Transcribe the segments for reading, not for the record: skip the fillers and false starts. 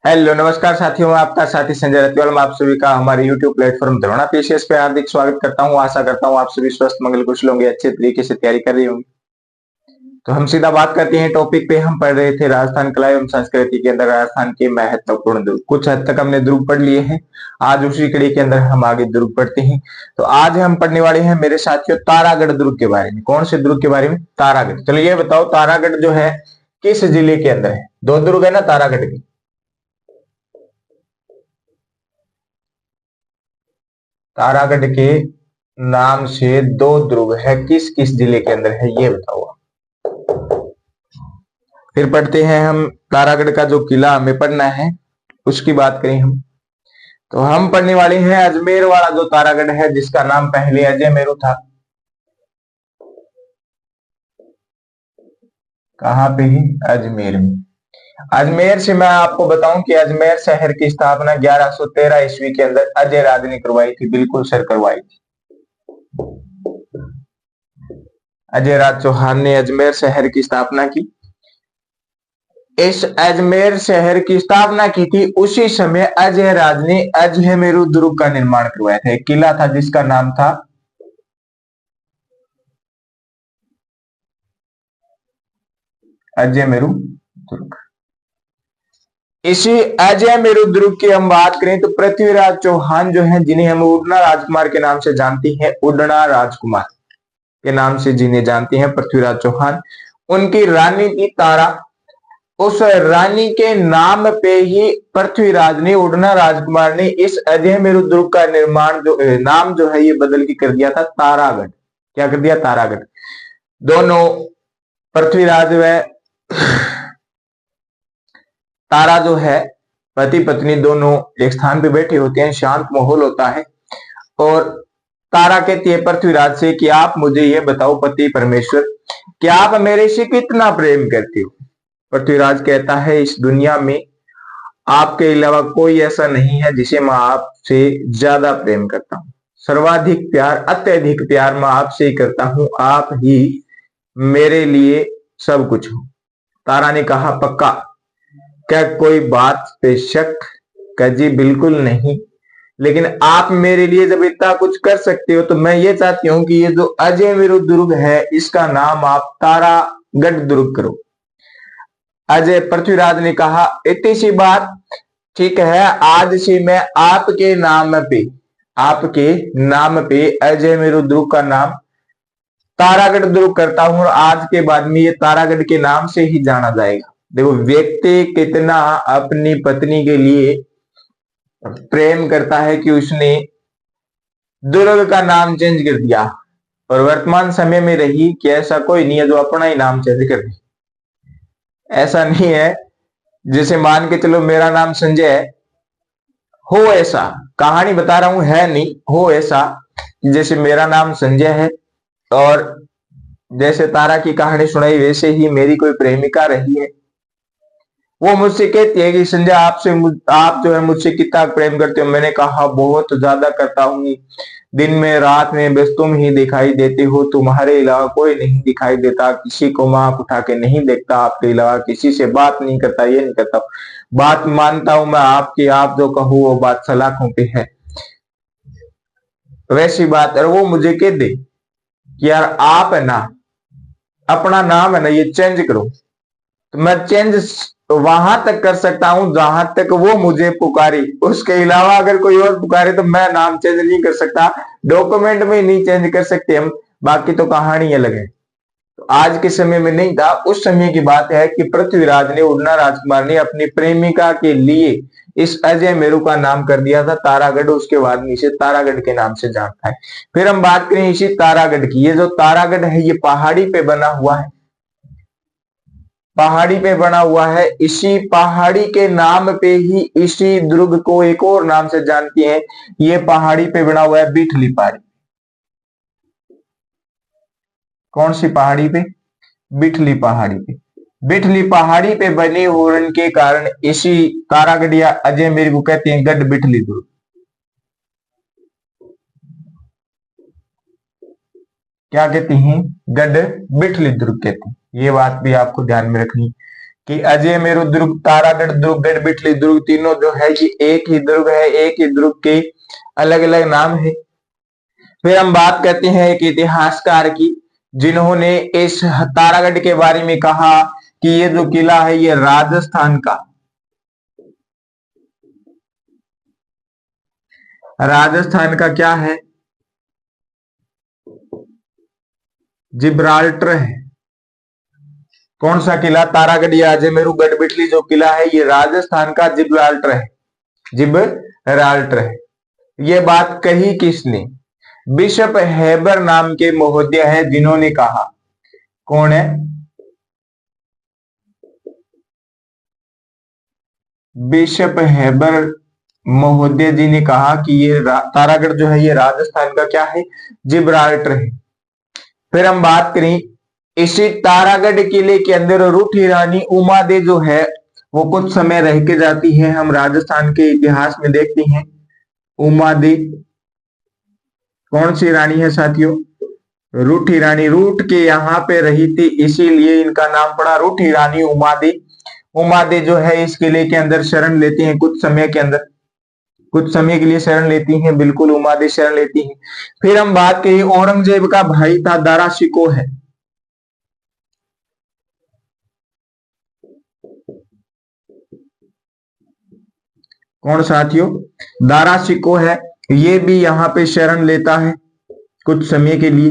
Hello नमस्कार साथियों, मैं आपका साथी संजय रतवाल। मैं आप सभी का हमारे YouTube प्लेटफॉर्म द्रोणा पीसीएस पे हार्दिक स्वागत करता हूं। आशा करता हूं आप सभी स्वस्थ मंगल कुशल होंगे, अच्छे तरीके से तैयारी कर रही होंगे। तो हम सीधा बात करते हैं टॉपिक पे। हम पढ़ रहे थे राजस्थान कला एवं संस्कृति के अंदर राजस्थान के महत्वपूर्ण दुर्ग। कुछ हद तक हमने दुर्ग पढ़ लिए हैं। आज उसी कड़ी के अंदर हम आगे दुर्ग पढ़ते हैं। तो आज हम पढ़ने वाले हैं मेरे साथियों तारागढ़ दुर्ग के बारे में। कौन से दुर्ग के बारे में? तारागढ़। चलिए ये बताओ, तारागढ़ जो है किस जिले के अंदर है? दो दुर्ग है ना तारागढ़ के। तारागढ़ के नाम से दो दुर्ग है, किस किस जिले के अंदर है ये बताओ आप। फिर पढ़ते हैं हम तारागढ़ का जो किला हमें पढ़ना है उसकी बात करें हम। तो हम पढ़ने वाले हैं अजमेर वाला जो तारागढ़ है, जिसका नाम पहले अजय मेरू था। कहां पे ही? अजमेर में। अजमेर से मैं आपको बताऊं कि अजमेर शहर की स्थापना 1113 ईस्वी के अंदर अजय राज ने करवाई थी। बिल्कुल सर, करवाई थी। अजय राज चौहान ने अजमेर शहर की स्थापना की। इस अजमेर शहर की स्थापना की थी उसी समय अजय राज ने अजय मेरू दुर्ग का निर्माण करवाया था। एक किला था जिसका नाम था अजय मेरू दुर्ग। इसी अजय मेरू दुर्ग की हम बात करें तो पृथ्वीराज चौहान जो है, जिन्हें हम उड़ना राजकुमार के नाम से जानते हैं, उड़ना राजकुमार के नाम से जिन्हें जानते हैं पृथ्वीराज चौहान, उनकी रानी थी तारा। उस रानी के नाम पे ही पृथ्वीराज ने, उड़ना राजकुमार ने, इस अजय मेरू दुर्ग का निर्माण जो नाम जो है ये बदल के कर दिया था तारागढ़। क्या कर दिया? तारागढ़। दोनों पृथ्वीराज व तारा जो है, पति पत्नी दोनों एक स्थान पे बैठे होते हैं, शांत माहौल होता है। और तारा कहती है पृथ्वीराज से कि आप मुझे ये बताओ पति परमेश्वर, कि आप मेरे से कितना प्रेम करते हो। पृथ्वीराज कहता है इस दुनिया में आपके अलावा कोई ऐसा नहीं है जिसे मैं आपसे ज्यादा प्रेम करता हूं। सर्वाधिक प्यार, अत्यधिक प्यार मैं आपसे ही करता हूं। आप ही मेरे लिए सब कुछ हो। तारा ने कहा पक्का? क्या कोई बात पे शक? का जी बिल्कुल नहीं, लेकिन आप मेरे लिए जब इतना कुछ कर सकते हो तो मैं ये चाहती हूँ कि ये जो अजय मेरू दुर्ग है इसका नाम आप तारागढ़ दुर्ग करो। अजय पृथ्वीराज ने कहा इतनी सी बात, ठीक है, आज से मैं आपके नाम पे अजय मेरू दुर्ग का नाम तारागढ़ दुर्ग करता हूं, और आज के बाद में ये तारागढ़ के नाम से ही जाना जाएगा। देखो व्यक्ति कितना अपनी पत्नी के लिए प्रेम करता है कि उसने दुर्ग का नाम चेंज कर दिया। और वर्तमान समय में रही कि ऐसा कोई नहीं है जो अपना ही नाम चेंज कर दे। ऐसा नहीं है। जैसे मान के चलो मेरा नाम संजय है, हो ऐसा, कहानी बता रहा हूं, है नहीं, हो ऐसा। जैसे मेरा नाम संजय है और जैसे तारा की कहानी सुनाई वैसे ही मेरी कोई प्रेमिका रही है। वो मुझसे कहती है कि संजय आप जो है मुझसे कितना प्रेम करते हो। मैंने कहा बहुत ज्यादा करता हूँ, दिन में रात में बस तुम ही दिखाई देते हो, तुम्हारे अलावा कोई नहीं दिखाई देता, किसी को मैं आंख उठा के नहीं देखता, आपके अलावा किसी से बात नहीं करता, ये नहीं करता। बात मानता हूं मैं आपकी, आप जो कहो वो बात सलाखों पे है, वैसी बात। और वो मुझे कह दे कि यार आप है ना, अपना नाम है ना ये चेंज करो, तो मैं चेंज वहां तक कर सकता हूं जहां तक वो मुझे पुकारी। उसके अलावा अगर कोई और पुकारे तो मैं नाम चेंज नहीं कर सकता, डॉक्यूमेंट में नहीं चेंज कर सकते हम। बाकी तो कहानी अलग है। तो आज के समय में नहीं था, उस समय की बात है कि पृथ्वीराज ने, उड़ना राजकुमार ने अपनी प्रेमिका के लिए इस अजय मेरू का नाम कर दिया था तारागढ़। उसके बाद में इसे तारागढ़ के नाम से जानता है। फिर हम बात करें इसी तारागढ़ की। ये जो तारागढ़ है ये पहाड़ी पे बना हुआ है, पहाड़ी पे बना हुआ है। इसी पहाड़ी के नाम पे ही इसी दुर्ग को एक और नाम से जानते हैं। ये पहाड़ी पे बना हुआ है बिठली पहाड़ी। कौन सी पहाड़ी पे? बिठली पहाड़ी पे। बिठली पहाड़ी पे बने होने के कारण इसी तारागढ़ या अजय मेरे को कहते हैं गढ़ बिठली दुर्ग। क्या कहते हैं? गढ़ बिठली दुर्ग कहते हैं। ये बात भी आपको ध्यान में रखनी। कि अजयमेरु दुर्ग, तारागढ़ दुर्ग, गढ़बिटली दुर्ग, तीनों जो है ये एक ही दुर्ग है, एक ही दुर्ग के अलग अलग नाम है। फिर हम बात करते हैं एक इतिहासकार की, जिन्होंने इस तारागढ़ के बारे में कहा कि ये जो किला है ये राजस्थान का क्या है, जिब्राल्टर है। कौन सा किला? तारागढ़ या अजयमेरु गढ़बिटली जो किला है ये राजस्थान का जिब्राल्टर है, जिब्राल्टर है। ये बात कही किसने? बिशप हेबर नाम के महोदय है जिन्होंने कहा। कौन है? बिशप हेबर महोदय जी ने कहा कि ये तारागढ़ जो है ये राजस्थान का क्या है, जिब्राल्टर है। फिर हम बात करें इसी तारागढ़ किले के अंदर रूठी रानी उमादे जो है वो कुछ समय रह के जाती है। हम राजस्थान के इतिहास में देखते हैं उमादे कौन सी रानी है साथियों? रूठी रानी। रूठ के यहाँ पे रही थी इसीलिए इनका नाम पड़ा रूठी रानी उमादे। उमादे जो है इस किले के अंदर शरण लेती हैं कुछ समय के अंदर, कुछ समय के लिए शरण लेती हैं, बिल्कुल उमादे शरण लेती हैं। फिर हम बात करें औरंगजेब का भाई था दारा शिकोह है। कौन साथियों? दारा शिकोह है। ये भी यहाँ पे शरण लेता है कुछ समय के लिए।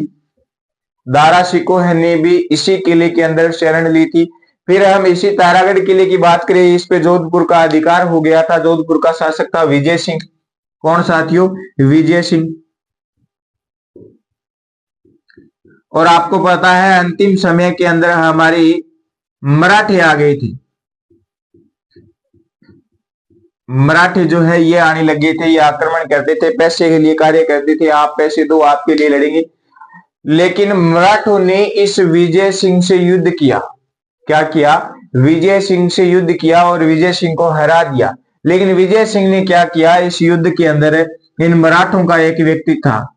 दारा शिकोह ने भी इसी किले के अंदर शरण ली थी। फिर हम इसी तारागढ़ किले की बात करें, इस पे जोधपुर का अधिकार हो गया था। जोधपुर का शासक था विजय सिंह। कौन साथियों? विजय सिंह। और आपको पता है अंतिम समय के अंदर हमारे मराठे आ गए थे। मराठे जो है ये आने लगे थे, ये आक्रमण करते थे, पैसे के लिए कार्य करते थे। आप पैसे दो, आपके लिए लड़ेंगे। लेकिन मराठों ने इस विजय सिंह से युद्ध किया। क्या किया? विजय सिंह से युद्ध किया और विजय सिंह को हरा दिया। लेकिन विजय सिंह ने क्या किया? इस युद्ध के अंदर इन मराठों का एक व्यक्ति था,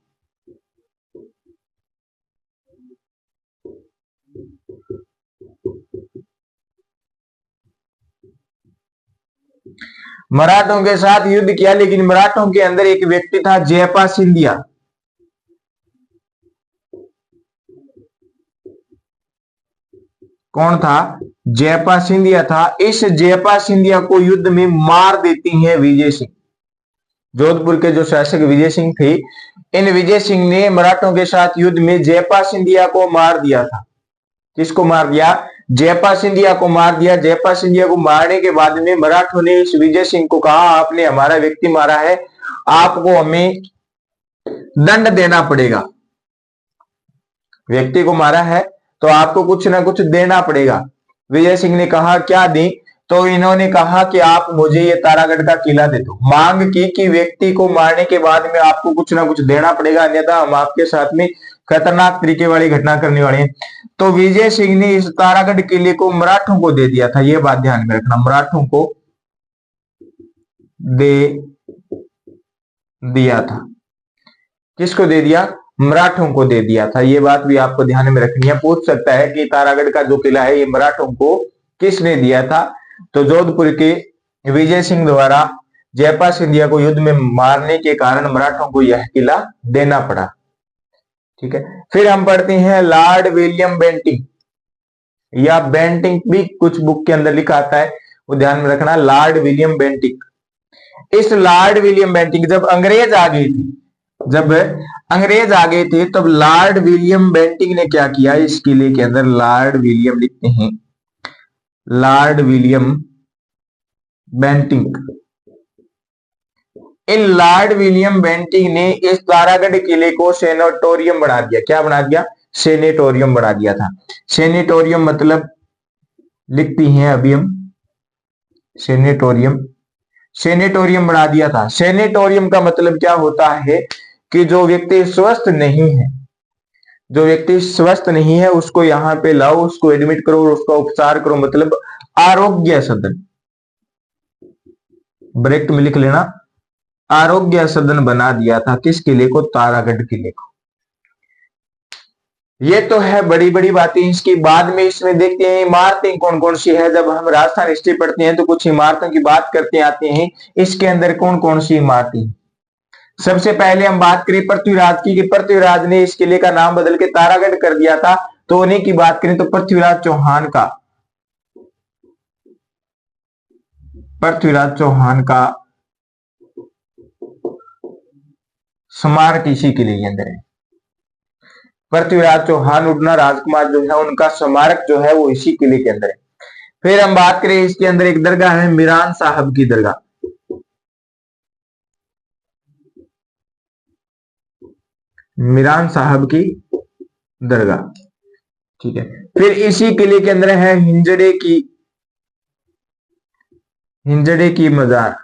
मराठों के साथ युद्ध किया। लेकिन मराठों के अंदर एक व्यक्ति था जयपा सिंधिया। कौन था? जयपा सिंधिया था। इस जयपा सिंधिया को युद्ध में मार देती है विजय सिंह। जोधपुर के जो शासक विजय सिंह थे, इन विजय सिंह ने मराठों के साथ युद्ध में जयपा सिंधिया को मार दिया था। किसको मार दिया? जयपा सिंधिया को मार दिया। जयपा सिंधिया को मारने के बाद में मराठों ने इस विजय सिंह को कहा आपने हमारा व्यक्ति मारा है, आपको हमें दंड देना पड़ेगा। व्यक्ति को मारा है तो आपको कुछ ना कुछ देना पड़ेगा। विजय सिंह ने कहा क्या दें? तो इन्होंने कहा कि आप मुझे ये तारागढ़ का किला दे दो। मांग की कि व्यक्ति को मारने के बाद में आपको कुछ ना कुछ देना पड़ेगा, अन्यथा हम आपके साथ में खतरनाक तरीके वाली घटना करने वाले हैं। तो विजय सिंह ने इस तारागढ़ किले को मराठों को दे दिया था। ये बात ध्यान में रखना, मराठों को दे दिया था। किसको दे दिया? मराठों को दे दिया था। ये बात भी आपको ध्यान में रखनी है। पूछ सकता है कि तारागढ़ का जो किला है ये मराठों को किसने दिया था? तो जोधपुर के विजय सिंह द्वारा जयपा सिंधिया को युद्ध में मारने के कारण मराठों को यह किला देना पड़ा। ठीक है। फिर हम पढ़ते हैं लॉर्ड विलियम बेंटिंक, या बेंटिंक भी कुछ बुक के अंदर लिखा आता है, वो ध्यान में रखना। Lord William Bentinck. इस लॉर्ड विलियम बेंटिंक जब अंग्रेज आ गए थे, जब अंग्रेज आ गए थे तब लॉर्ड विलियम बेंटिंक ने क्या किया? इस किले के अंदर लॉर्ड विलियम लिखते हैं, लॉर्ड विलियम बेंटिंक। इन लॉर्ड विलियम बेंटिंक ने इस तारागढ़ किले को सेनेटोरियम बना दिया। क्या बना दिया? सेनेटोरियम बना दिया था। सेनेटोरियम मतलब लिखती हैं अभी हम, सेनेटोरियम, सेनेटोरियम बना दिया था। सेनेटोरियम का मतलब क्या होता है कि जो व्यक्ति स्वस्थ नहीं है, जो व्यक्ति स्वस्थ नहीं है उसको यहाँ पे लाओ, उसको एडमिट करो और उसका उपचार करो, मतलब आरोग्य सदन। ब्रेक में लिख लेना, आरोग्य सदन बना दिया था। किस किले को? तारागढ़ किले को। ये तो है बड़ी बड़ी बातें इसकी। बाद में इसमें देखते हैं इमारतें कौन कौन सी है। जब हम राजस्थान हिस्ट्री पढ़ते हैं तो कुछ इमारतों की बात करते आते हैं, इसके अंदर कौन कौन सी इमारतें। सबसे पहले हम बात करें पृथ्वीराज की, कि पृथ्वीराज ने इस किले का नाम बदल के तारागढ़ कर दिया था। तो उन्हीं की बात करें तो पृथ्वीराज चौहान का स्मारक इसी किले के अंदर है। पृथ्वीराज चौहान उड़ना राजकुमार जो है उनका स्मारक जो है वो इसी किले के अंदर है। फिर हम बात करें इसके अंदर एक दरगाह है मीरान साहब की दरगाह। मीरान साहब की दरगाह, ठीक है। फिर इसी किले के अंदर है हिंजड़े की मजार।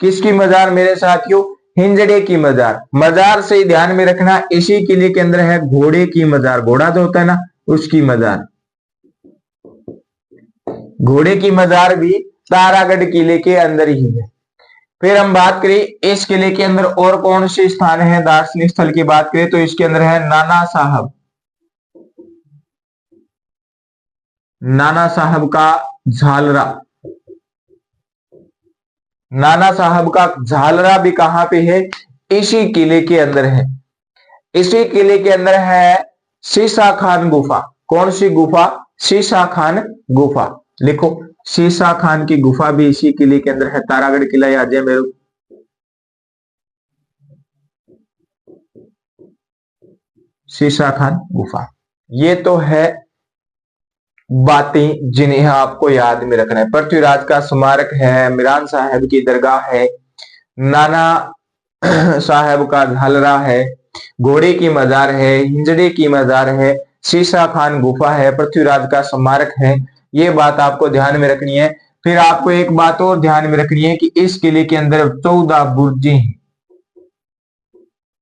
किसकी मजार मेरे साथियों? हिंजड़े की मजार। मजार से ध्यान में रखना, इसी किले के अंदर है घोड़े की मजार। घोड़ा जो होता है ना, उसकी मजार। घोड़े की मजार भी तारागढ़ किले के अंदर ही है। फिर हम बात करें इस किले के अंदर और कौन से स्थान है दार्शनिक स्थल की बात करें तो इसके अंदर है नाना साहब का झालरा। नाना साहब का झालरा भी कहां पे है? इसी किले के अंदर है। इसी किले के अंदर है शीशा खान गुफा। कौन सी गुफा? शीशा खान गुफा। लिखो, शीशा खान की गुफा भी इसी किले के अंदर है। तारागढ़ किला याद है मेरे। शीशा खान गुफा। ये तो है बातें जिन्हें आपको याद में रखना है। पृथ्वीराज का स्मारक है, मीरान साहब की दरगाह है, नाना साहब का झालरा है, घोड़े की मजार है, हिंजड़े की मजार है, शीशा खान गुफा है, पृथ्वीराज का स्मारक है। ये बात आपको ध्यान में रखनी है। फिर आपको एक बात और ध्यान में रखनी है कि इस किले के अंदर 14 बुर्जें हैं।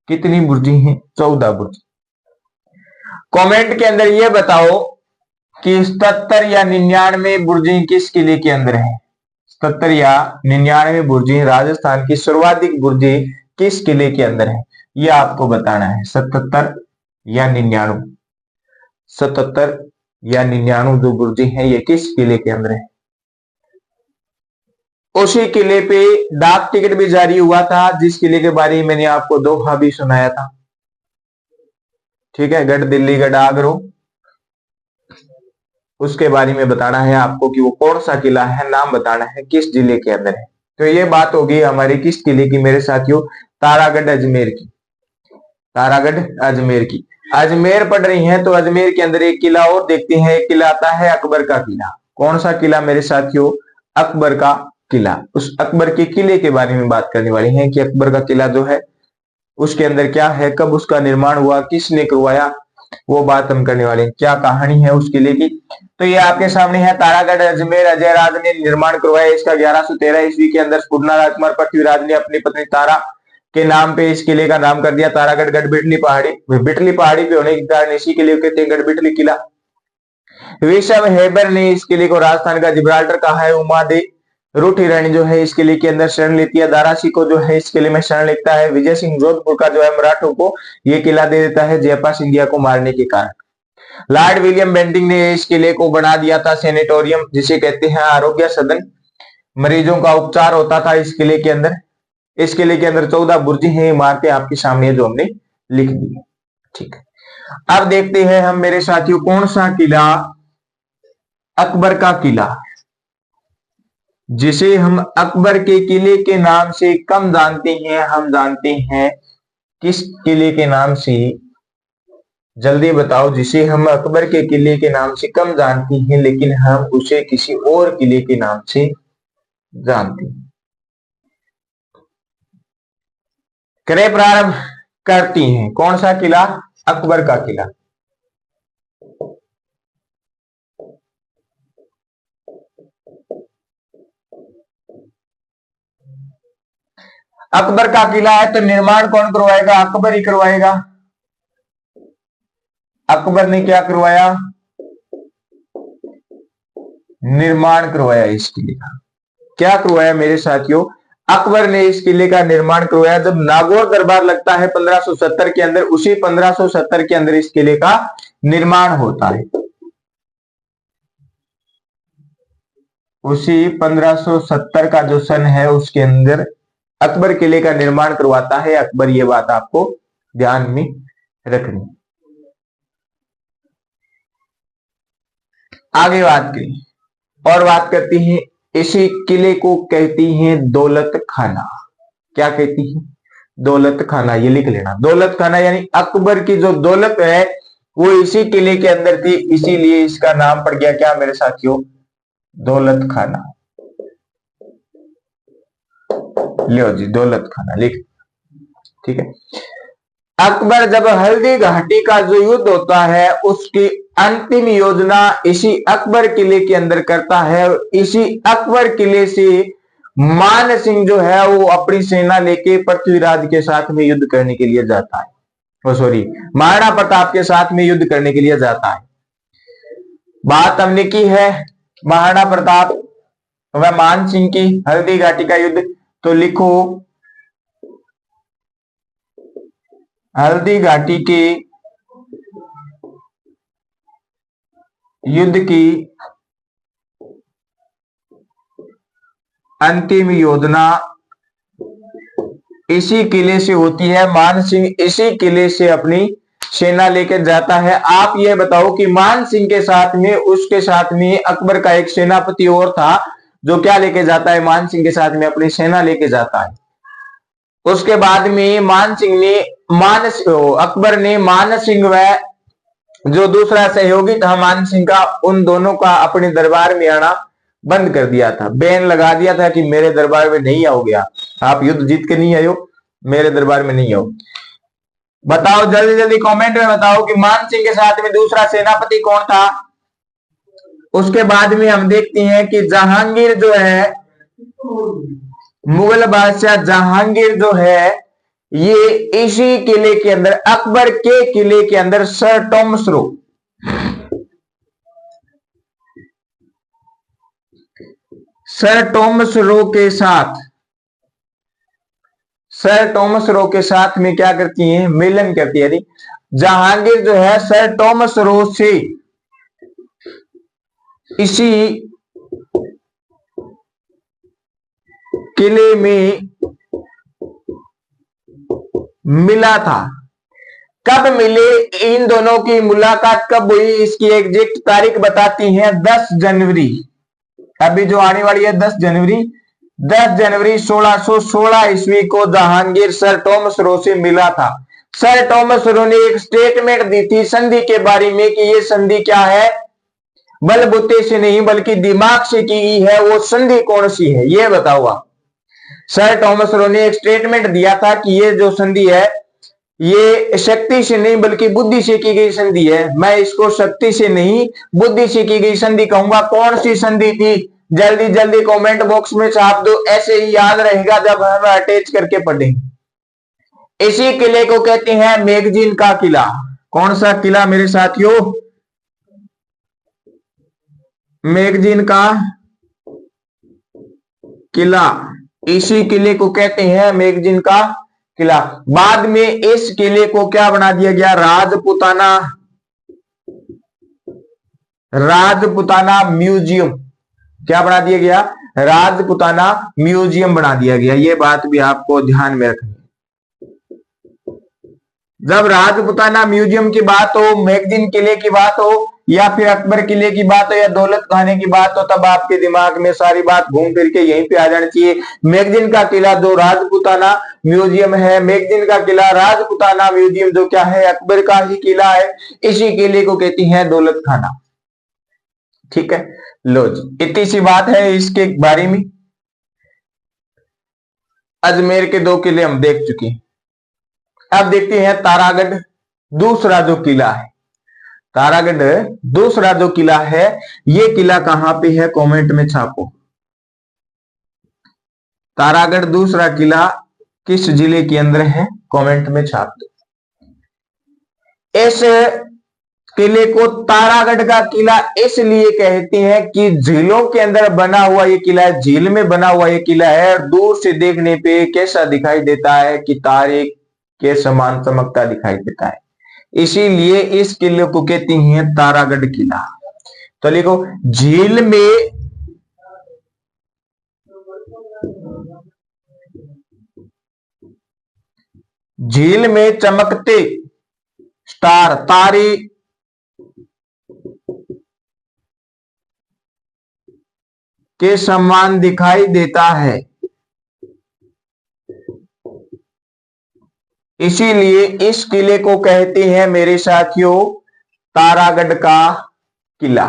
कितनी बुर्जें हैं? 14 बुर्ज। कमेंट के अंदर ये बताओ कि 77 या 99 बुर्जें किस किले के अंदर है? 77 या 99 बुर्जें, राजस्थान की सर्वाधिक बुर्जें किस किले के अंदर है? ये आपको बताना है। 77 या 99, 77 या 99 जो बुर्जें हैं ये किस किले के अंदर है? उसी किले पे डाक टिकट भी जारी हुआ था जिस किले के बारे में मैंने आपको दोहा भी सुनाया था, ठीक है। गढ़ दिल्ली, गढ़ आगरा, उसके बारे में बताना है आपको कि वो कौन सा किला है, नाम बताना है किस जिले के अंदर है। तो ये बात होगी हमारी किस किले की मेरे साथियों? तारागढ़ अजमेर की। तारागढ़ अजमेर की। अजमेर पढ़ रही हैं तो अजमेर के अंदर एक किला और देखते हैं। एक किला आता है अकबर का किला। कौन सा किला मेरे साथियों? अकबर का किला। उस अकबर के किले के बारे में बात करने वाली हैं कि अकबर का किला जो है उसके अंदर क्या है, कब उसका निर्माण हुआ, किसने करवाया, वो बात हम करने वाले हैं। क्या कहानी है उस किले की? तो ये आपके सामने है तारागढ़ अजमेर। अजय राज ने निर्माण करवाया इसका 1113 ईस्वी के अंदर। पुरना राजकुमार पृथ्वीराज ने अपनी पत्नी तारा के नाम पे इस किले का नाम कर दिया तारागढ़। बिटली पहाड़ी पे होने के कारण इसी किले को कहते हैं गढ़बिटली किला। विशव हेबर ने इस किले को राजस्थान का जिब्राल्टर कहा है। उमा दे रूठी रानी जो है इस किले के अंदर शरण लेती है। दारासी को जो है इस किले में शरण लेता है। विजय सिंह जोधपुर का जो है मराठों को ये किला दे देता है जयपा सिंधिया को मारने के कारण। लॉर्ड विलियम बेंटिंग ने इस किले को बना दिया था सैनिटोरियम, जिसे कहते हैं आरोग्य सदन। मरीजों का उपचार होता था इस किले के अंदर। इस किले के अंदर 14 बुर्जें हैं, इमारतें आपके सामने जो हमने लिख दी है, ठीक है। अब देखते हैं हम मेरे साथियों कौन सा किला अकबर का किला, जिसे हम अकबर के किले के नाम से कम जानते हैं, हम जानते हैं किस किले के नाम से? जल्दी बताओ। जिसे हम अकबर के किले के नाम से कम जानते हैं लेकिन हम उसे किसी और किले के नाम से जानते हैं। करे प्रारंभ करती हैं। कौन सा किला? अकबर का किला। अकबर का किला है तो निर्माण कौन करवाएगा? अकबर ही करवाएगा। अकबर ने क्या करवाया? निर्माण करवाया इस किले का। क्या करवाया मेरे साथियों? अकबर ने इस किले का निर्माण करवाया। जब नागौर दरबार लगता है 1570 के अंदर, उसी 1570 के अंदर इस किले का निर्माण होता है। उसी 1570 का जो सन है उसके अंदर अकबर किले का निर्माण करवाता है अकबर। ये बात आपको ध्यान में रखनी। आगे बात करें और बात करती हैं, इसी किले को कहती हैं दौलत खाना। क्या कहती है? दौलत खाना। ये लिख लेना, दौलत खाना यानी अकबर की जो दौलत है वो इसी किले के अंदर थी, इसीलिए इसका नाम पड़ गया क्या मेरे साथियों? दौलत खाना। लियो जी, दौलत खाना लिख। ठीक है। अकबर जब हल्दी घाटी का जो युद्ध होता है उसकी अंतिम योजना इसी अकबर किले के अंदर करता है। इसी अकबर किले से मान सिंह जो है वो अपनी सेना लेके पृथ्वीराज के साथ में युद्ध करने के लिए जाता है। सॉरी, महाराणा प्रताप के साथ में युद्ध करने के लिए जाता है। बात हमने की है महाराणा प्रताप व मान सिंह की, हल्दी घाटी का युद्ध। तो लिखो, हल्दी घाटी के युद्ध की अंतिम योजना इसी किले से होती है। मान सिंह इसी किले से अपनी सेना लेकर जाता है। आप ये बताओ कि मान सिंह के साथ में, उसके साथ में अकबर का एक सेनापति और था जो क्या लेके जाता है? मान सिंह के साथ में अपनी सेना लेके जाता है। उसके बाद में मान सिंह ने अकबर ने मान सिंह व जो दूसरा सहयोगी था मान सिंह का, उन दोनों का अपने दरबार में आना बंद कर दिया था। बैन लगा दिया था कि मेरे दरबार में नहीं आओगे, आप युद्ध जीत के नहीं आयो, मेरे दरबार में नहीं आओ। बताओ जल्दी जल्दी कमेंट में बताओ कि मान सिंह के साथ में दूसरा सेनापति कौन था। उसके बाद में हम देखते हैं कि जहांगीर जो है, मुगल बादशाह जहांगीर जो है, ये इसी किले के अंदर, अकबर के किले के अंदर sir Thomas Roe sir Thomas Roe के साथ में क्या करती हैं? मिलन करती है। जहांगीर जो है सर टॉमस रो से इसी किले में मिला था। कब मिले? इन दोनों की मुलाकात कब हुई इसकी एग्जैक्ट तारीख बताती हैं 10 जनवरी। अभी जो आने वाली है 10 जनवरी 1616 ईस्वी को जहांगीर सर टॉमस रो से मिला था। सर टॉमस रो ने एक स्टेटमेंट दी थी संधि के बारे में कि ये संधि क्या है? बलबूते से नहीं बल्कि दिमाग से की गई है। वो संधि कौन सी है ये बताओ आप। सर टॉमस रो ने एक स्टेटमेंट दिया था कि ये जो संधि है ये शक्ति से नहीं बल्कि बुद्धि से की गई संधि है। मैं इसको शक्ति से नहीं बुद्धि से की गई संधि कहूंगा। कौन सी संधि थी? जल्दी जल्दी कमेंट बॉक्स में छाप दो, ऐसे ही याद रहेगा जब हम अटैच करके पढ़ेंगे। इसी किले को कहते हैं मैगजीन का किला। कौन सा किला मेरे साथियों? मैगजीन का किला। इसी किले को कहते हैं मैगजीन का किला। बाद में इस किले को क्या बना दिया गया? राजपुताना म्यूजियम। क्या बना दिया गया? राजपुताना म्यूजियम बना दिया गया। ये बात भी आपको ध्यान में रखनी। जब राजपुताना म्यूजियम की बात हो, मैगजीन किले की बात हो, या फिर अकबर किले की बात हो, या दौलत खाने की बात हो, तब आपके दिमाग में सारी बात घूम फिर के यहीं पे आ जानी चाहिए। मैगजीन का किला जो राजपुताना म्यूजियम है, मैगजीन का किला राजपुताना म्यूजियम जो क्या है? अकबर का ही किला है। इसी किले को कहती है दौलत खाना। ठीक है, लो जी, इतनी सी बात है इसके बारे में। अजमेर के 2 किले हम देख चुके हैं। अब देखते हैं तारागढ़ दूसरा जो किला है। तारागढ़ दूसरा जो किला है, ये किला कहां पे है? कमेंट में छापो। तारागढ़ दूसरा किला किस जिले के अंदर है? कमेंट में छाप दो। इस किले को तारागढ़ का किला इसलिए कहते हैं कि झीलों के अंदर बना हुआ ये किला है, झील में बना हुआ ये किला है और दूर से देखने पे कैसा दिखाई देता है कि तारे के समान चमकता दिखाई देता है, इसीलिए इस किले को कहते हैं तारागढ़ किला। तो लिखो झील में चमकते स्टार तारे के समान दिखाई देता है, इसीलिए इस किले को कहते हैं मेरे साथियों तारागढ़ का किला।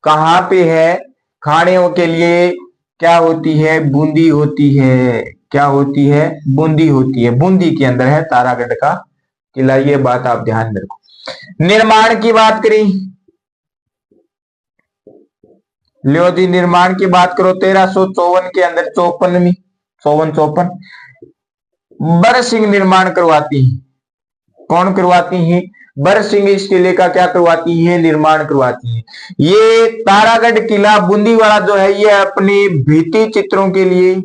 कहां पे है? खाने के लिए क्या होती है? बूंदी होती है। क्या होती है? बूंदी होती है। बूंदी के अंदर है तारागढ़ का किला, ये बात आप ध्यान में रखो। निर्माण की बात करें, लियो जी निर्माण की बात करो 1354 के अंदर 54 बर सिंह निर्माण करवाती है। कौन करवाती है? बर सिंह इस किले का क्या करवाती है? निर्माण करवाती है। ये तारागढ़ किला बूंदी वाला जो है ये अपने भित्ति चित्रों के लिए,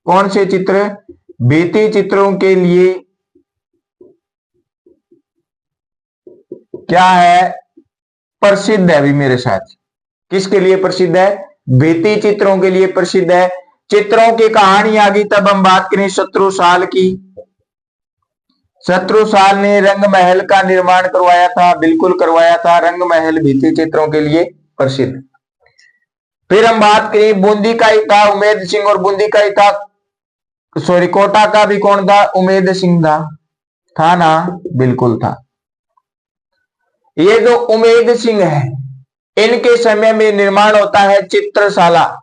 कौन से चित्र? भित्ति चित्रों के लिए क्या है? प्रसिद्ध है भी मेरे साथ। किसके लिए प्रसिद्ध है? भित्ति चित्रों के लिए प्रसिद्ध है। चित्रों की कहानी आ गई तब हम बात करें शत्रुसाल की। शत्रुसाल ने रंग महल का निर्माण करवाया था, बिल्कुल करवाया था। रंग महल भित्ति चित्रों के लिए प्रसिद्ध। फिर हम बात करें बूंदी का ही था उमेद सिंह, और बूंदी का ही था सॉरी कोटा का भी कौन था? उमेद सिंह था ना? बिल्कुल था। ये जो उमेद सिंह है इनके समय में निर्माण होता है चित्रशाला।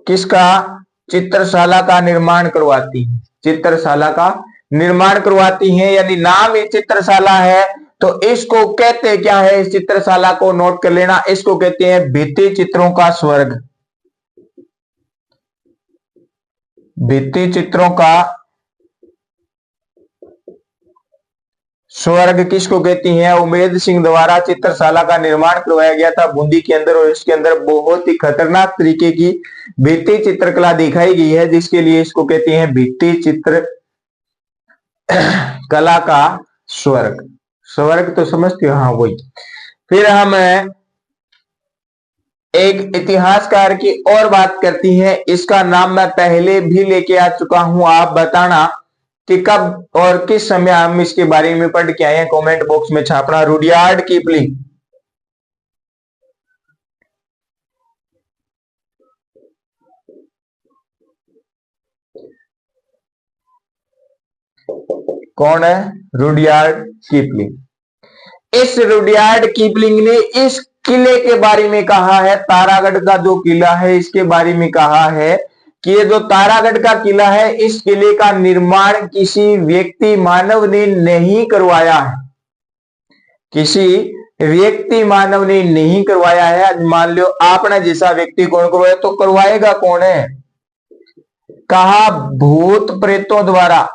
किसका? चित्रशाला का निर्माण करवाती है। चित्रशाला का निर्माण करवाती है, यानी नाम ये चित्रशाला है तो इसको कहते क्या है? इस चित्रशाला को नोट कर लेना, इसको कहते हैं भित्ति चित्रों का स्वर्ग। भित्ति चित्रों का स्वर्ग किसको कहती हैं? उमेद सिंह द्वारा चित्रशाला का निर्माण करवाया गया था बूंदी के अंदर, और इसके अंदर बहुत ही खतरनाक तरीके की भित्ति चित्रकला दिखाई गई है, जिसके लिए इसको कहते हैं भित्ति चित्र कला का स्वर्ग। स्वर्ग तो समझते हो? हाँ वही। फिर हम एक इतिहासकार की और बात करती हैं, इसका नाम मैं पहले भी लेके आ चुका हूं, आप बताना कि कब और किस समय हम इसके बारे में पढ़ के आए हैं, कमेंट बॉक्स में छापना। रुडयार्ड कीपलिंग। कौन है? रुडयार्ड कीपलिंग। इस रुडयार्ड कीपलिंग ने इस किले के बारे में कहा है, तारागढ़ का जो किला है इसके बारे में कहा है कि ये जो तारागढ़ का किला है इस किले का निर्माण किसी व्यक्ति मानव ने नहीं करवाया है। किसी व्यक्ति मानव ने नहीं करवाया है। मान लो आपने जैसा व्यक्ति कौन करवाया, तो करवाएगा कौन है? कहा भूत प्रेतों द्वारा।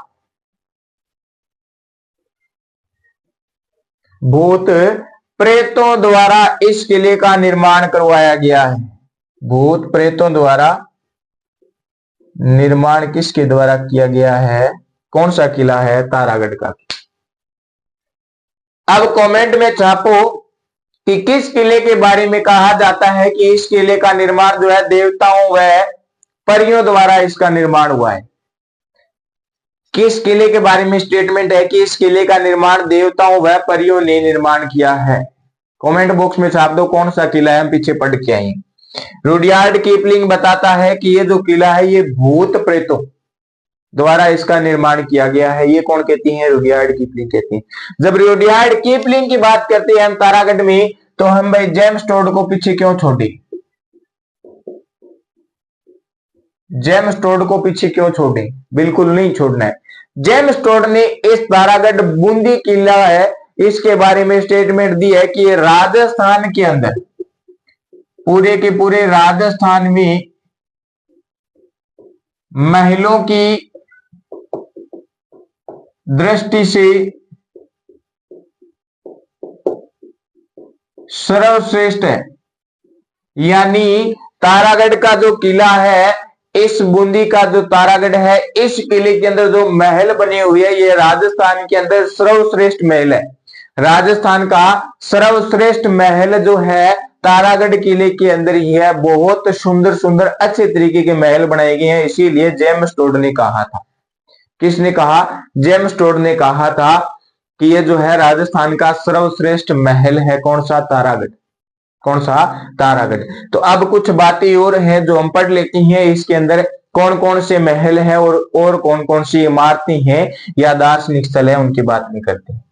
भूत प्रेतों द्वारा इस किले का निर्माण करवाया गया है। भूत प्रेतों द्वारा निर्माण किसके द्वारा किया गया है? कौन सा किला है? तारागढ़ का। अब कमेंट में छापो कि किस किले के बारे में कहा जाता है कि इस किले का निर्माण जो है देवताओं व परियों द्वारा इसका निर्माण हुआ है। किस किले के बारे में स्टेटमेंट है कि इस किले का निर्माण देवताओं व परियों ने निर्माण किया है? कमेंट बॉक्स में छाप दो कौन सा किला है, हम पीछे पढ़ के आए। रुडयार्ड कीपलिंग बताता है कि ये जो किला है ये भूत प्रेतों द्वारा इसका निर्माण किया गया है। ये कौन कहती है? रुडयार्ड कीपलिंग कहती है। जब रुडयार्ड कीपलिंग की बात करते हैं हम तारागढ़ में, तो हम भाई जेम्स टोड को पीछे क्यों छोड़े? जेम्स टोड को पीछे क्यों छोड़े? बिल्कुल नहीं छोड़ना है। जेम्स टोड ने इस तारागढ़ बूंदी किला है इसके बारे में स्टेटमेंट दी है कि राजस्थान के अंदर, पूरे के पूरे राजस्थान में महलों की दृष्टि से सर्वश्रेष्ठ है। यानी तारागढ़ का जो किला है, इस बूंदी का जो तारागढ़ है, इस किले के अंदर जो महल बने हुए है, ये राजस्थान के अंदर सर्वश्रेष्ठ महल है। राजस्थान का सर्वश्रेष्ठ महल जो है तारागढ़ किले के अंदर ही है। बहुत सुंदर सुंदर अच्छे तरीके के महल बनाए गए हैं, इसीलिए जेम्स टोड ने कहा था। किसने कहा? जेम्स टोड ने कहा था कि ये जो है राजस्थान का सर्वश्रेष्ठ महल है। कौन सा? तारागढ़। कौन सा? तारागढ़। तो अब कुछ बातें और हैं जो हम पढ़ लेते हैं। इसके अंदर कौन कौन से महल हैं और कौन कौन सी इमारतें हैं या दार्शनिक स्थल है, उनकी बात नहीं करते हैं।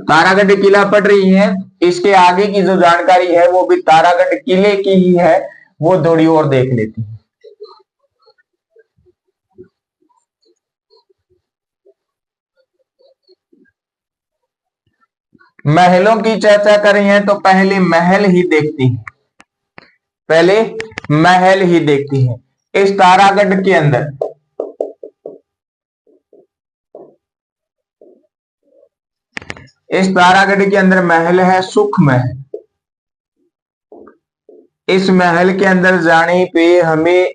तारागढ़ किला पढ़ रही है, इसके आगे की जो जानकारी है वो भी तारागढ़ किले की ही है, वो थोड़ी और देख लेती है। महलों की चर्चा कर रही हैं तो पहले महल ही देखती हैं। पहले महल ही देखती हैं। इस तारागढ़ के अंदर महल है सुख महल। इस महल के अंदर जाने पे हमें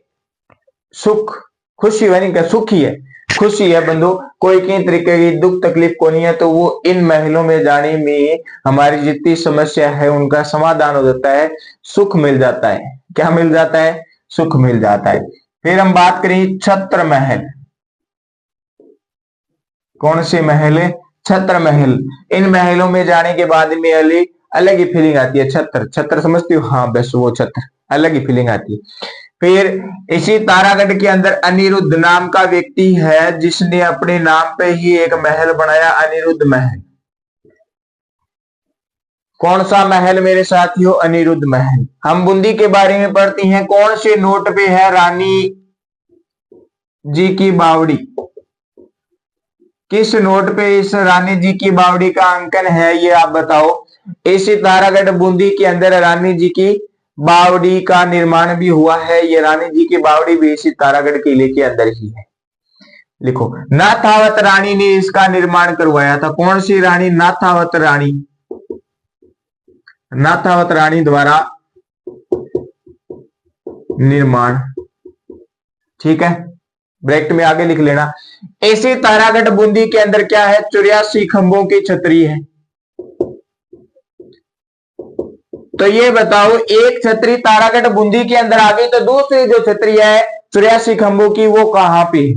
सुख, खुशी, यानी क्या सुख ही है, खुशी है बंधु। कोई कई तरीके की दुख तकलीफ को नहीं है, तो वो इन महलों में जाने में हमारी जितनी समस्या है उनका समाधान हो जाता है, सुख मिल जाता है। क्या मिल जाता है? सुख मिल जाता है। फिर हम बात करें छत्र महल। कौन से महल है? छत्र महल। इन महलों में जाने के बाद में अलग ही फीलिंग आती है। छत्र समझती हो? हाँ बस वो छत्र, अलग ही फीलिंग आती है। फिर इसी तारागढ़ के अंदर अनिरुद्ध नाम का व्यक्ति है, जिसने अपने नाम पे ही एक महल बनाया, अनिरुद्ध महल। कौन सा महल मेरे साथियों? अनिरुद्ध महल। हम बूंदी के बारे में पढ़ते हैं। कौन से नोट पे है रानी जी की बावड़ी? किस नोट पे इस रानी जी की बावड़ी का अंकन है, ये आप बताओ। इसी तारागढ़ बूंदी के अंदर रानी जी की बावड़ी का निर्माण भी हुआ है। ये रानी जी की बावड़ी भी इसी तारागढ़ किले के अंदर ही है। लिखो, नाथावत रानी ने इसका निर्माण करवाया था। कौन सी रानी? नाथावत रानी। नाथावत रानी द्वारा निर्माण। ठीक है, ब्रैकेट में आगे लिख लेना। इसी तारागढ़ बूंदी के अंदर क्या है? 84 खंभों की छतरी है। तो ये बताओ, एक छतरी तारागढ़ बूंदी के अंदर आ गई, तो दूसरी जो छतरी है 84 खंभों की, वो कहां पे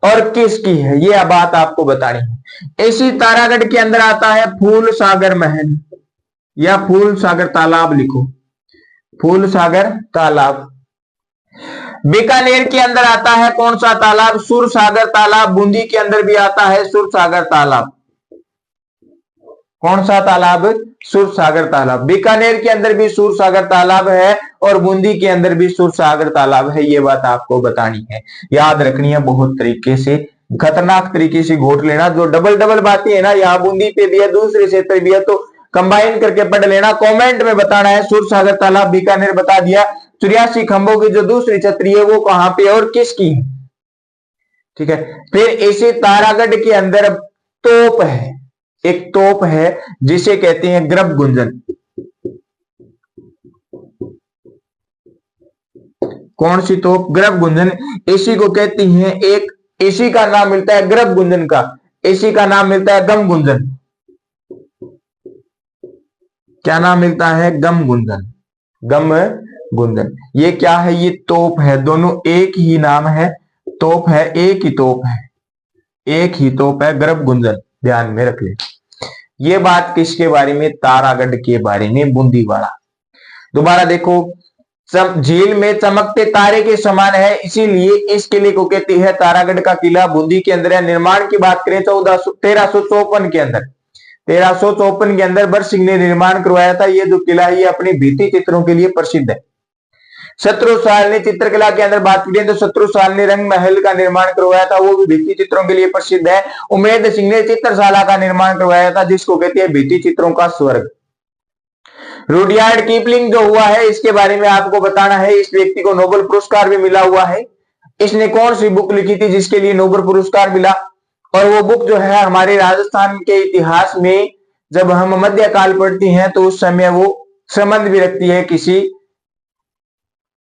और किसकी है, ये बात आपको बतानी है। इसी तारागढ़ के अंदर आता है फूल सागर महल या फूल सागर तालाब। लिखो, फूल सागर तालाब। बीकानेर के अंदर आता है कौन सा तालाब? सुरसागर तालाब। बूंदी के अंदर भी आता है सुरसागर तालाब। कौन सा तालाब? सुरसागर तालाब। बीकानेर के अंदर भी सुरसागर तालाब है और बूंदी के अंदर भी सुरसागर तालाब है। ये बात आपको बतानी है, याद रखनी है, बहुत तरीके से, खतरनाक तरीके से घोट लेना। जो डबल डबल बातें है ना, यहाँ बूंदी पे भी है, दूसरे क्षेत्र भी है, तो कंबाइन करके पढ़ लेना। कमेंट में बताना है सुरसागर तालाब, बीकानेर बता दिया। 84 खंभों की जो दूसरी छतरी है वो कहां पे और किसकी है? ठीक है। फिर इसी तारागढ़ के अंदर तोप है, एक तोप है जिसे कहते हैं गर्भ गुंजन। कौन सी तोप? गर्भ गुंजन। इसी को कहती हैं एक, इसी का नाम मिलता है गर्भ गुंजन का, इसी का नाम मिलता है गम गुंजन। क्या नाम मिलता है? गम गुंजन। गम गुंजन। ये क्या है? ये तोप है। दोनों एक ही नाम है, तोप है, एक ही तोप है, एक ही तोप है, गर्भ गुंजन। ध्यान में रख ले। ये बात किसके बारे में? तारागढ़ के बारे में, बूंदीवाड़ा। दोबारा देखो, झील में चमकते तारे के समान है, इसीलिए इस किले को कहती है तारागढ़ का किला। बूंदी के अंदर है। निर्माण की बात करें 1354 के अंदर, 1354 के अंदर बर सिंह ने निर्माण करवाया था। ये जो किला है ये अपने भित्ति चित्रों के लिए प्रसिद्ध है। शत्रुसाल ने चित्रकला के अंदर बात करें तो शत्रुसाल ने रंग महल का निर्माण करवाया था, वो भी भित्ति चित्रों के लिए प्रसिद्ध है। उमेद सिंह ने चित्रशाला का निर्माण करवाया था, जिसको कहते हैं भित्ति चित्रों का स्वर्ग। रुडयार्ड कीपलिंग जो हुआ है, इसके बारे में आपको बताना है। इस व्यक्ति को नोबेल पुरस्कार भी मिला हुआ है। इसने कौन सी बुक लिखी थी जिसके लिए नोबेल पुरस्कार मिला? और वो बुक जो है हमारे राजस्थान के इतिहास में जब हम मध्यकाल पढ़ती हैं तो उस समय वो संबंध भी रखती है किसी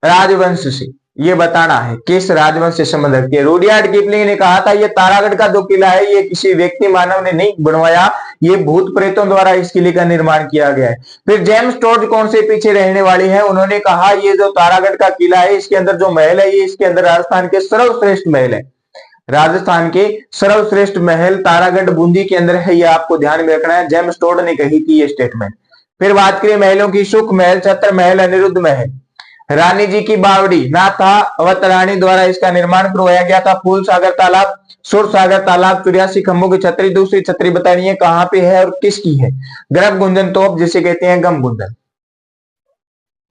राजवंश से, ये बताना है किस राजवंश से संबंध रखती है। रुडयार्ड किपलिंग ने कहा था ये तारागढ़ का जो किला है ये किसी व्यक्ति मानव ने नहीं बनवाया, ये भूत प्रेतों द्वारा इस किले का निर्माण किया गया है। फिर जेम्स टोड कौन से पीछे रहने वाली है, उन्होंने कहा ये जो तारागढ़ का किला है इसके अंदर जो महल है ये इसके अंदर राजस्थान के सर्वश्रेष्ठ महल है, राजस्थान के सर्वश्रेष्ठ महल तारागढ़ बूंदी के अंदर है, ये आपको ध्यान में रखना है। जेम्स टोड ने कही थी ये स्टेटमेंट। फिर बात करें महलों की, सुख महल, छत्र महल, अनिरुद्ध महल, रानी जी की बावड़ी, नाथा अवतरानी द्वारा इसका निर्माण करवाया गया था। फूल सागर तालाब, सुर सागर तालाब, 84 खंभों की छतरी, दूसरी छतरी बतानी है कहां पे है और किसकी है। गर्भ गुंजन तोप जिसे कहते हैं गम गुंजन,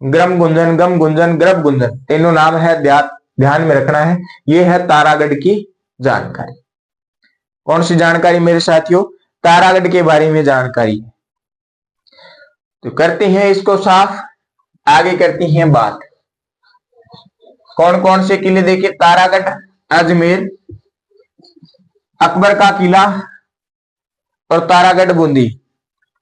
ग्रम गुंजन, गम गुंजन, गर्भ गुंजन, तीनों नाम है, ध्यान में रखना है। ये है तारागढ़ की जानकारी। कौन सी जानकारी मेरे साथियों, तारागढ़ के बारे में जानकारी है। तो करते हैं इसको साफ, आगे करते हैं बात। कौन कौन से किले देखिए, तारागढ़, अजमेर, अकबर का किला और तारागढ़ बूंदी,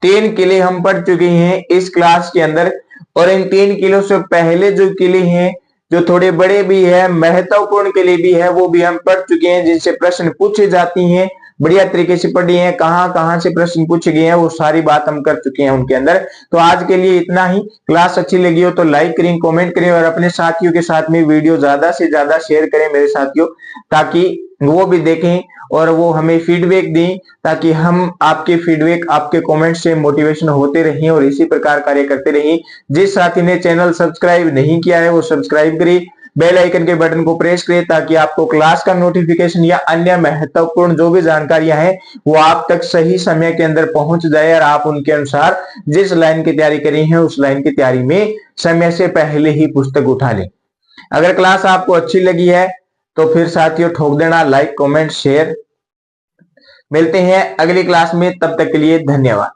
3 किले हम पढ़ चुके हैं इस क्लास के अंदर। और इन 3 किलों से पहले जो किले हैं जो थोड़े बड़े भी है, महत्वपूर्ण किले भी है, वो भी हम पढ़ चुके हैं, जिनसे प्रश्न पूछे जाती हैं, बढ़िया तरीके से पढ़ी है, कहां कहां से प्रश्न पूछे गए हैं वो सारी बात हम कर चुके हैं उनके अंदर। तो आज के लिए इतना ही। क्लास अच्छी लगी हो तो लाइक करें, कमेंट करें और अपने साथियों के साथ में वीडियो ज्यादा से ज्यादा शेयर करें मेरे साथियों, ताकि वो भी देखें और वो हमें फीडबैक दें, ताकि हम आपके फीडबैक, आपके कमेंट से मोटिवेशन होते रहें और इसी प्रकार कार्य करते रहें। जिस साथी ने चैनल सब्सक्राइब नहीं किया है वो सब्सक्राइब करें, बेल आइकन के बटन को प्रेस करें, ताकि आपको क्लास का नोटिफिकेशन या अन्य महत्वपूर्ण जो भी जानकारियां हैं वो आप तक सही समय के अंदर पहुंच जाए और आप उनके अनुसार जिस लाइन की तैयारी करी है उस लाइन की तैयारी में समय से पहले ही पुस्तक उठा लें। अगर क्लास आपको अच्छी लगी है तो फिर साथियों ठोक देना लाइक, कमेंट, शेयर। मिलते हैं अगली क्लास में, तब तक के लिए धन्यवाद।